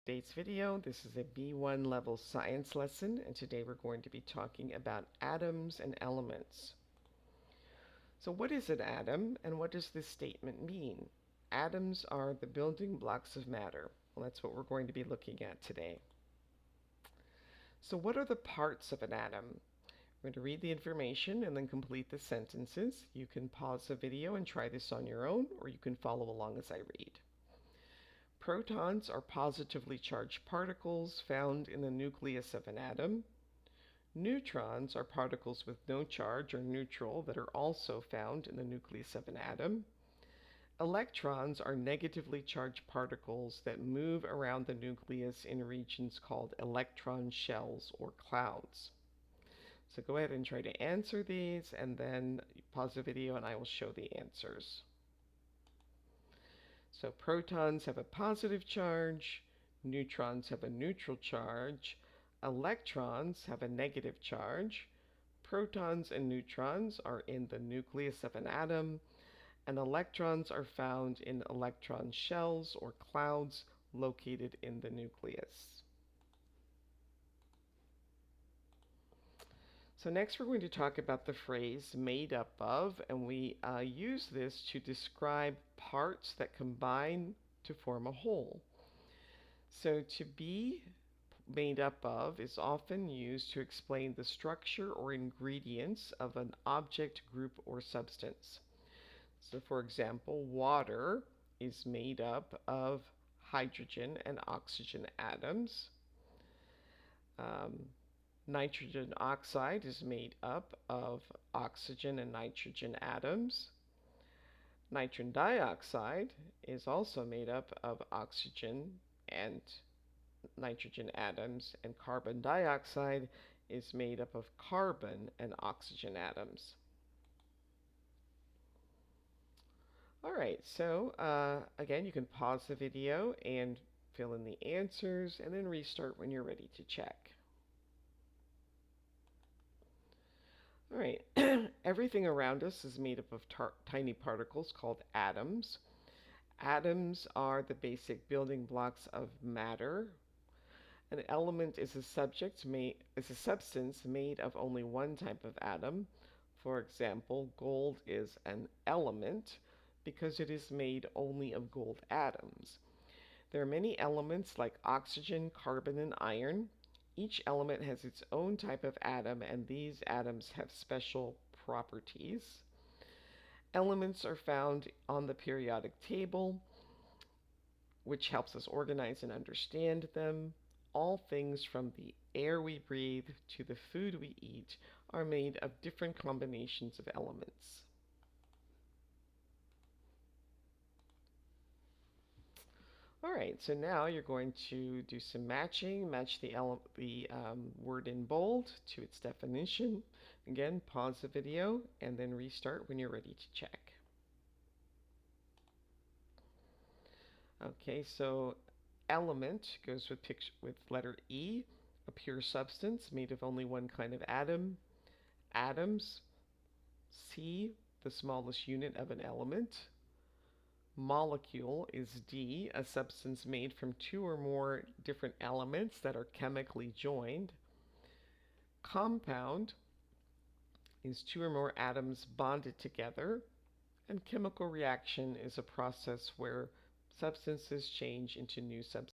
Today's video, this is a B1 level science lesson, and today we're going to be talking about atoms and elements. So what is an atom, and what does this statement mean? Atoms are the building blocks of matter. Well, that's what we're going to be looking at today. So what are the parts of an atom? We're going to read the information and then complete the sentences. You can pause the video and try this on your own, or you can follow along as I read. Protons are positively charged particles found in the nucleus of an atom. Neutrons are particles with no charge or neutral that are also found in the nucleus of an atom. Electrons are negatively charged particles that move around the nucleus in regions called electron shells or clouds. So go ahead and try to answer these, and then pause the video and I will show the answers. So protons have a positive charge, neutrons have a neutral charge, electrons have a negative charge, protons and neutrons are in the nucleus of an atom, and electrons are found in electron shells or clouds located in the nucleus. So next we're going to talk about the phrase made up of, and we use this to describe parts that combine to form a whole. So to be made up of is often used to explain the structure or ingredients of an object, group, or substance. So for example, water is made up of hydrogen and oxygen atoms. Nitrogen oxide is made up of oxygen and nitrogen atoms. Nitrogen dioxide is also made up of oxygen and nitrogen atoms, and carbon dioxide is made up of carbon and oxygen atoms. Alright, so again, you can pause the video and fill in the answers and then restart when you're ready to check. Alright, everything around us is made up of tiny particles called atoms. Atoms are the basic building blocks of matter. An element is a substance made of only one type of atom. For example, gold is an element because it is made only of gold atoms. There are many elements like oxygen, carbon, and iron. Each element has its own type of atom, and these atoms have special properties. Elements are found on the periodic table, which helps us organize and understand them. All things from the air we breathe to the food we eat are made of different combinations of elements. Alright, so now you're going to do some matching. Match the word in bold to its definition. Again, pause the video and then restart when you're ready to check. Okay, so element goes with letter E, a pure substance made of only one kind of atom. Atoms, C, the smallest unit of an element. Molecule is D, a substance made from two or more different elements that are chemically joined. Compound is two or more atoms bonded together. And chemical reaction is a process where substances change into new substances.